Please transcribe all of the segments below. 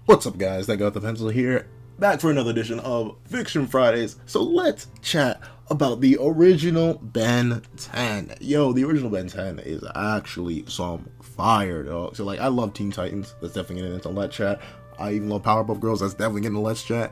What's up, guys? That got the pencil here, back for another edition of Fiction Fridays. So let's chat about the original Ben 10. Yo, the original Ben 10 is actually some fire, dog. So like, I love Teen Titans. That's definitely getting into Let's Chat. I even love Powerpuff Girls. That's definitely getting into Let's Chat.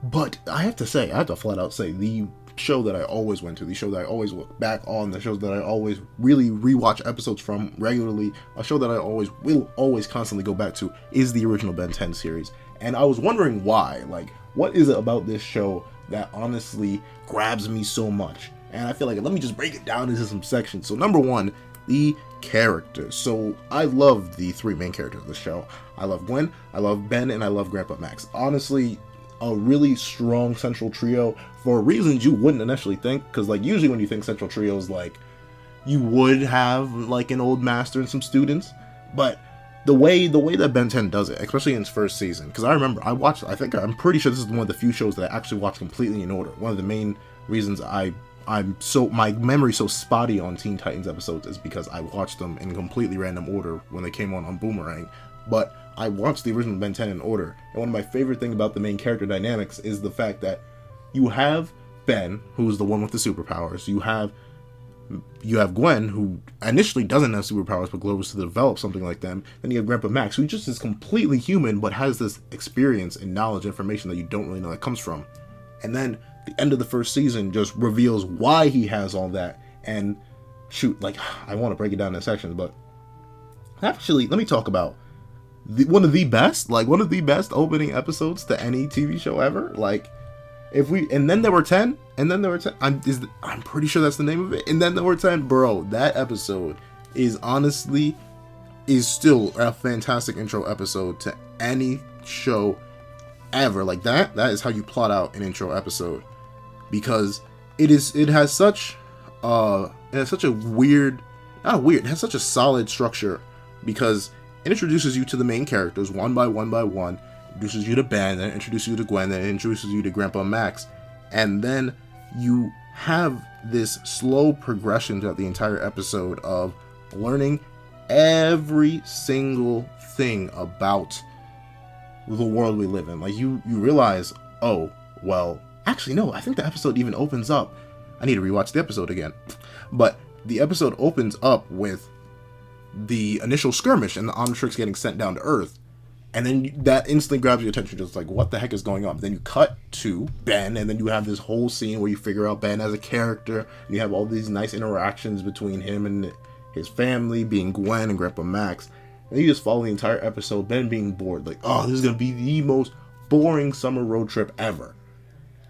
But I have to flat out say, the show that I always went to, the show that I always look back on, the shows that I always really rewatch episodes from regularly, a show that I will always constantly go back to is the original Ben 10 series. And I was wondering why, like, what is it about this show that honestly grabs me so much? And I feel like, let me just break it down into some sections. So number one, the characters. So I love the three main characters of the show. I love Gwen, I love Ben, and I love Grandpa Max. Honestly, a really strong central trio for reasons you wouldn't initially think, because like usually when you think central trios, like you would have like an old master and some students, but the way that Ben 10 does it, especially in its first season, because I remember I'm pretty sure this is one of the few shows that I actually watched completely in order. One of the main reasons my memory's so spotty on Teen Titans episodes is because I watched them in completely random order when they came on Boomerang. But I watched the original Ben 10 in order, and one of my favorite things about the main character dynamics is the fact that you have Ben, who's the one with the superpowers. You have Gwen, who initially doesn't have superpowers but grows to develop something like them. Then you have Grandpa Max, who just is completely human but has this experience and knowledge, information that you don't really know that comes from. And then the end of the first season just reveals why he has all that. And shoot, like, I want to break it down in sections, but actually, let me talk about one of the best opening episodes to any TV show ever. Like, and then there were 10, I'm pretty sure that's the name of it. And then there were 10, bro. That episode is still a fantastic intro episode to any show ever. Like that is how you plot out an intro episode, because it has such a solid structure, because it introduces you to the main characters one by one, introduces you to Ben, then introduces you to Gwen, then introduces you to Grandpa Max, and then you have this slow progression throughout the entire episode of learning every single thing about the world we live in. Like, you realize, oh, well, actually, no, I think the episode even opens up. I need to rewatch the episode again. But the episode opens up with the initial skirmish and the Omnitrix getting sent down to Earth, and then that instantly grabs your attention, just like, what the heck is going on? But then you cut to Ben, and then you have this whole scene where you figure out Ben as a character, and you have all these nice interactions between him and his family, being Gwen and Grandpa Max, and you just follow the entire episode, Ben being bored, like, oh, this is gonna be the most boring summer road trip ever.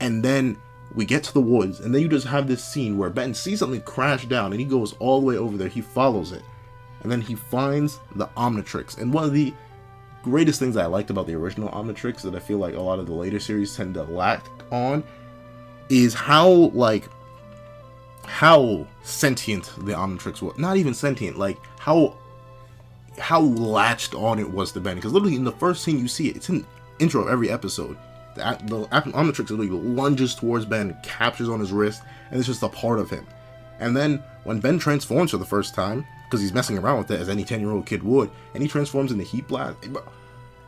And then we get to the woods, and then you just have this scene where Ben sees something crash down, and he goes all the way over there, he follows it, and then he finds the Omnitrix. And one of the greatest things I liked about the original Omnitrix that I feel like a lot of the later series tend to lack on is how sentient the Omnitrix was. Not even sentient, like how latched on it was to Ben. Because literally in the first scene you see it, it's in the intro of every episode. The Omnitrix literally lunges towards Ben, captures on his wrist, and it's just a part of him. And then when Ben transforms for the first time, because he's messing around with it as any 10-year-old kid would, and he transforms into Heat Blast,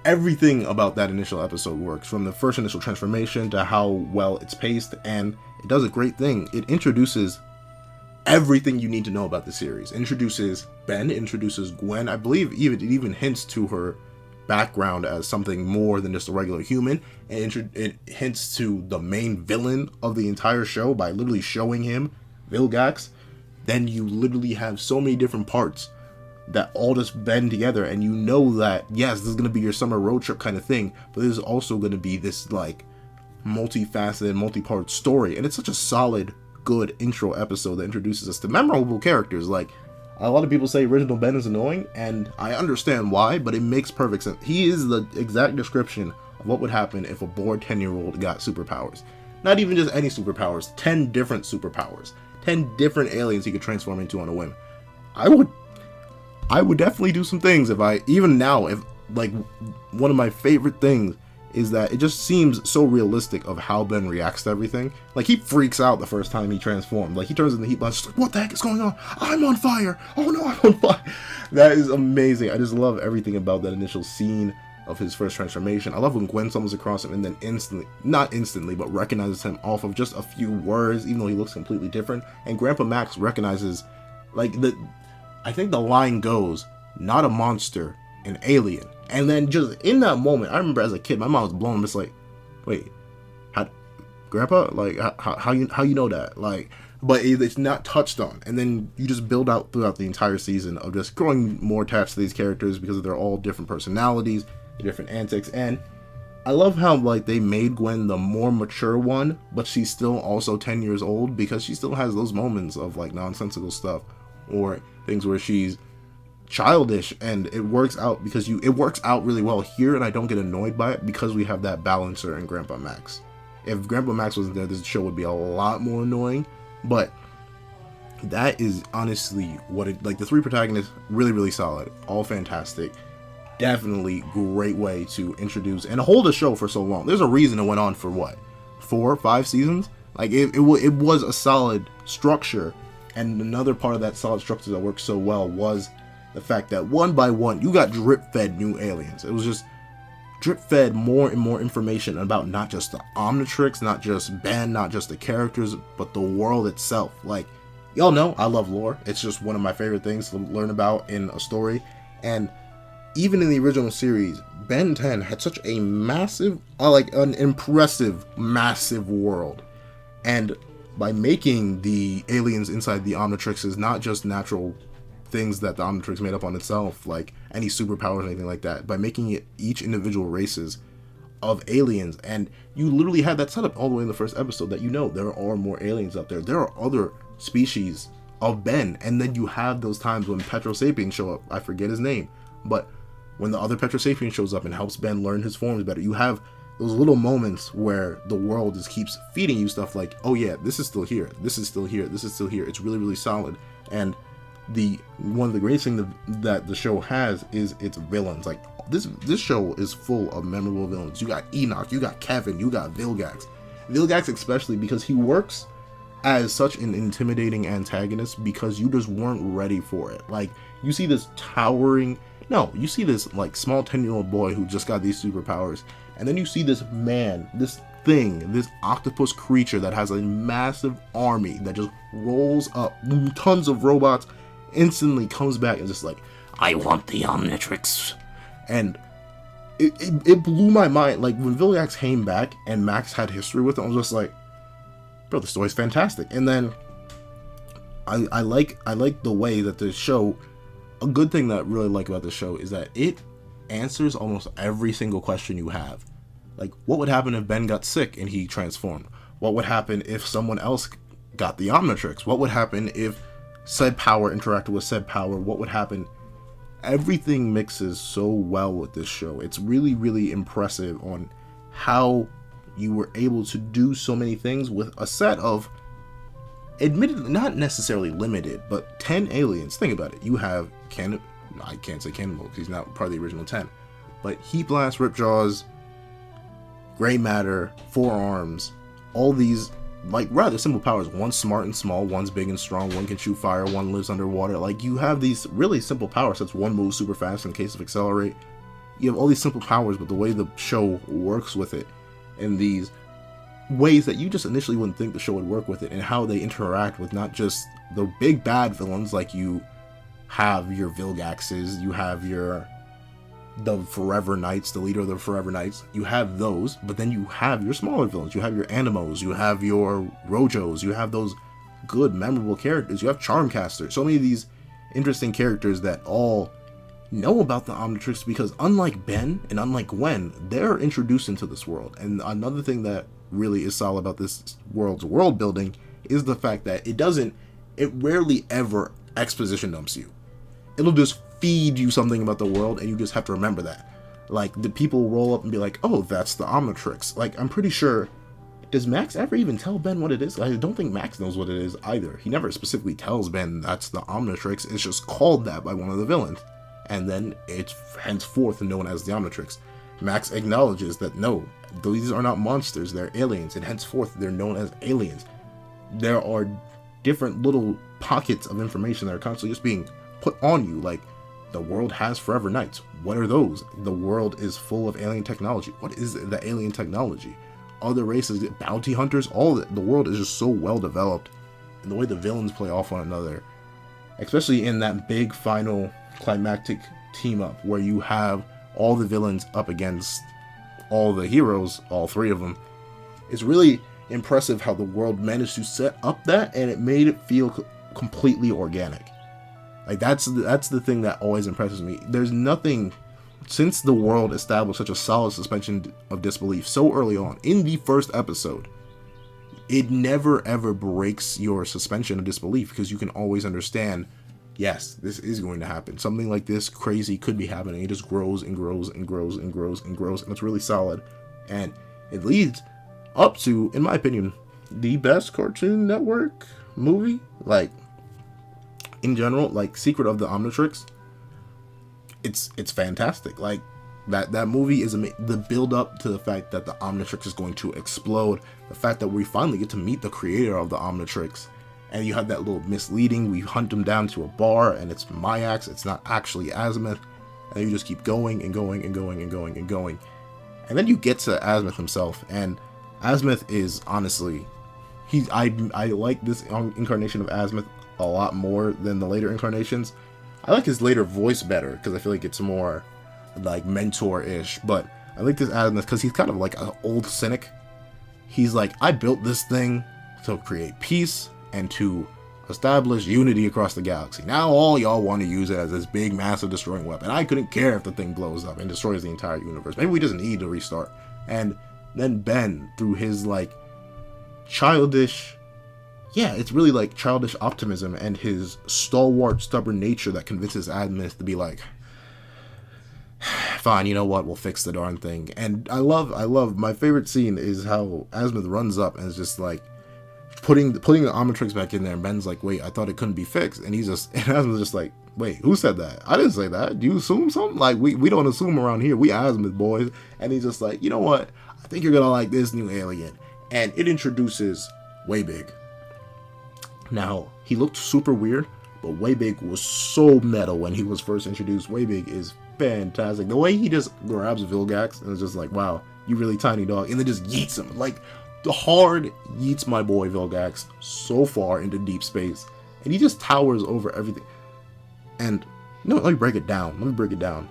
everything about that initial episode works, from the first initial transformation to how well it's paced, and it does a great thing. It introduces everything you need to know about the series. It introduces Ben, it introduces Gwen. I believe it even hints to her background as something more than just a regular human, and it hints to the main villain of the entire show by literally showing him, Vilgax. Then you literally have so many different parts that all just bend together, and you know that, yes, this is going to be your summer road trip kind of thing, but this is also going to be this, like, multifaceted, multi-part story. And it's such a solid, good intro episode that introduces us to memorable characters. Like, a lot of people say original Ben is annoying, and I understand why, but it makes perfect sense. He is the exact description of what would happen if a bored 10-year-old got superpowers. Not even just any superpowers, 10 different superpowers. 10 different aliens he could transform into on a whim. I would definitely do some things if like, one of my favorite things is that it just seems so realistic of how Ben reacts to everything. Like, he freaks out the first time he transformed. Like, he turns into Heat Blast, just like, what the heck is going on? I'm on fire! Oh no, I'm on fire! That is amazing. I just love everything about that initial scene. of his first transformation. I love when Gwen stumbles across him and then not instantly, but recognizes him off of just a few words, even though he looks completely different. And Grandpa Max recognizes, like, I think the line goes, not a monster, an alien. And then just in that moment, I remember as a kid, my mind was blown. I'm just like, wait, how, Grandpa? Like, how you know that? Like, but it's not touched on. And then you just build out throughout the entire season of just growing more attached to these characters because they're all different personalities, different antics. And I love how, like, they made Gwen the more mature one, but she's still also 10 years old, because she still has those moments of, like, nonsensical stuff or things where she's childish, and it works out because it works out really well here, and I don't get annoyed by it because we have that balancer in Grandpa Max. If Grandpa Max wasn't there, this show would be a lot more annoying. But that is honestly what it, like, the three protagonists, really solid, all fantastic. Definitely great way to introduce and hold a show for so long. There's a reason it went on for what, 4 or 5 seasons. Like, it was a solid structure, and another part of that solid structure that worked so well was the fact that one by one you got drip fed new aliens. It was just drip fed more and more information about not just the Omnitrix, not just Ben, not just the characters, but the world itself. Like, y'all know I love lore. It's just one of my favorite things to learn about in a story. And even in the original series, Ben 10 had such a massive, like an impressive, massive world. And by making the aliens inside the Omnitrixes not just natural things that the Omnitrix made up on itself, like any superpowers or anything like that, by making it each individual races of aliens. And you literally had that setup all the way in the first episode, that, you know, there are more aliens out there. There are other species of Ben. And then you have those times when Petrosapiens show up. I forget his name, but when the other Petrosapien shows up and helps Ben learn his forms better, you have those little moments where the world just keeps feeding you stuff like, oh yeah, this is still here, this is still here, this is still here. It's really solid. And one of the greatest things that the show has is its villains. Like, this show is full of memorable villains. You got Enoch, you got Kevin, you got Vilgax especially, because he works as such an intimidating antagonist because you just weren't ready for it. Like, you see this you see this like small 10-year-old boy who just got these superpowers, and then you see this man, this octopus creature that has a massive army that just rolls up, tons of robots, instantly comes back and just like, I want the Omnitrix. And it blew my mind. Like, when Vilgax came back and Max had history with him, I was just like, bro, the story's fantastic. And then I like the way that the show, a good thing that I really like about the show is that it answers almost every single question you have. Like, what would happen if Ben got sick and he transformed? What would happen if someone else got the Omnitrix? What would happen if said power interacted with said power? What would happen? Everything mixes so well with this show. It's really impressive on how you were able to do so many things with a set of, admittedly not necessarily limited, but 10 aliens. Think about it. You have I can't say Cannonball because he's not part of the original 10, but Heat Blast, Ripjaws, Gray Matter, Four Arms, all these like rather simple powers. One's smart and small, one's big and strong, one can shoot fire, one lives underwater. Like, you have these really simple powers, such one moves super fast in the case of Accelerate. You have all these simple powers, but the way the show works with it in these ways that you just initially wouldn't think the show would work with it, and how they interact with not just the big bad villains, like you have your Vilgaxes, you have the Forever Knights, the leader of the Forever Knights, you have those, but then you have your smaller villains, you have your Animos, you have your Rojos, you have those good, memorable characters, you have Charmcaster, so many of these interesting characters that all know about the Omnitrix, because unlike Ben and unlike Gwen, they're introduced into this world. And another thing that really is solid about this world's world building is the fact that it rarely ever exposition dumps you. It'll just feed you something about the world, and you just have to remember that. Like, the people roll up and be like, oh, that's the Omnitrix. Like, I'm pretty sure, does Max ever even tell Ben what it is? I don't think Max knows what it is either. He never specifically tells Ben that's the Omnitrix. It's just called that by one of the villains, and then it's henceforth known as the Omnitrix. Max acknowledges that no, these are not monsters, they're aliens, and henceforth they're known as aliens. There are different little pockets of information that are constantly just being put on you, like The world has forever nights. What are those? The world is full of alien technology. What is the alien technology? Other races, bounty hunters, all the world is just so well developed. And the way the villains play off one another, especially in that big final climactic team up where you have all the villains up against all the heroes, all three of them. It's really impressive how the world managed to set up that, and it made it feel completely organic. Like that's the thing that always impresses me. There's nothing, since the world established such a solid suspension of disbelief so early on in the first episode, it never ever breaks your suspension of disbelief, because you can always understand, yes, this is going to happen. Something like this crazy could be happening. It just grows and grows and grows and grows and grows, and it's really solid. And it leads up to, in my opinion, the best Cartoon Network movie, like, in general. Like Secret of the Omnitrix, it's fantastic. Like that movie is the build up to the fact that the Omnitrix is going to explode, the fact that we finally get to meet the creator of the Omnitrix, and you have that little misleading, we hunt him down to a bar and it's Myax, it's not actually Azimuth, and you just keep going and going and going and going and going, and then you get to Azimuth himself. And Azimuth is honestly, I like this incarnation of Azimuth a lot more than the later incarnations. I like his later voice better because I feel like it's more like mentor-ish, but I like this Azimuth because he's kind of like an old cynic. He's like, I built this thing to create peace and to establish unity across the galaxy. Now all y'all want to use it as this big, massive destroying weapon. I couldn't care if the thing blows up and destroys the entire universe. Maybe we just need to restart. And then Ben, through his like childish, it's really like childish optimism and his stalwart, stubborn nature that convinces Azimuth to be like, fine, you know what, we'll fix the darn thing. And I love my favorite scene is how Azimuth runs up and is just like putting the Omnitrix back in there, and Ben's like, wait, I thought it couldn't be fixed. And Azimuth's just like, wait, who said that? I didn't say that. Do you assume something? Like, we don't assume around here. We Azimuth boys. And he's just like, you know what, I think you're gonna like this new alien. And it introduces Waybig. Now, he looked super weird, but Waybig was so meta when he was first introduced. Waybig is fantastic. The way he just grabs Vilgax and is just like, wow, you really tiny dog, and then just yeets him. Like, the hard yeets my boy Vilgax so far into deep space, and he just towers over everything. And, let me break it down.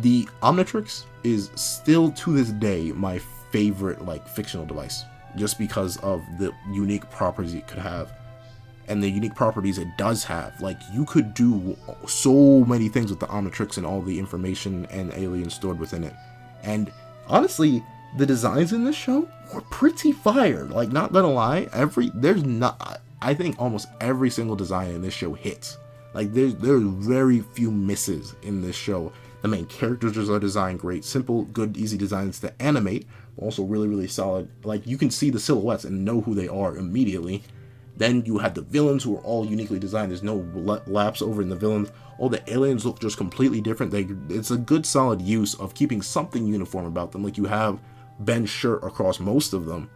The Omnitrix is still, to this day, my favorite, like, fictional device, just because of the unique properties it could have. And the unique properties it does have. Like, you could do so many things with the Omnitrix and all the information and aliens stored within it. And honestly, the designs in this show were pretty fire. Like, not gonna lie, I think almost every single design in this show hits. Like, there's very few misses in this show. The main characters are designed great, simple, good, easy designs to animate, but also really, really solid. Like, you can see the silhouettes and know who they are immediately. Then you have the villains who are all uniquely designed. There's no lapse over in the villains. All the aliens look just completely different. It's a good solid use of keeping something uniform about them. Like, you have Ben's shirt across most of them,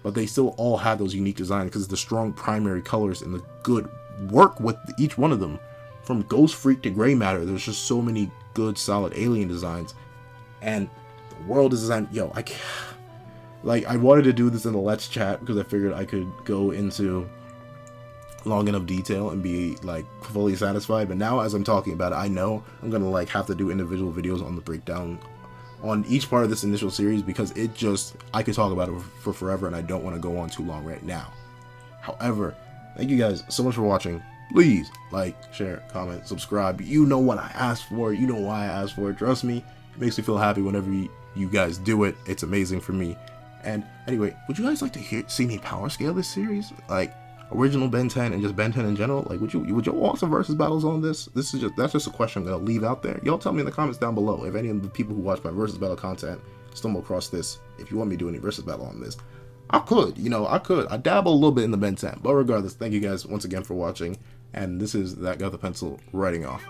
but they still all have those unique designs because of the strong primary colors and the good work with each one of them. From Ghost Freak to Gray Matter, there's just so many good solid alien designs. And the world is designed, I wanted to do this in the Let's Chat because I figured I could go into long enough detail and be like fully satisfied. But now as I'm talking about it, I know I'm gonna like have to do individual videos on the breakdown on each part of this initial series, because I could talk about it for forever and I don't want to go on too long right now. However, thank you guys so much for watching. Please like, share, comment, subscribe. You know what I asked for. You know why I asked for it. Trust me, it makes me feel happy whenever you guys do it. It's amazing for me. And anyway, would you guys like to see me power scale this series? Like, original Ben 10 and just Ben 10 in general? Like, would you want some versus battles on this? That's just a question I'm gonna leave out there. Y'all tell me in the comments down below if any of the people who watch my versus battle content stumble across this. If you want me to do any versus battle on this, I could. I dabble a little bit in the Ben 10. But regardless, thank you guys once again for watching. And this is That Guy with the Pencil writing off.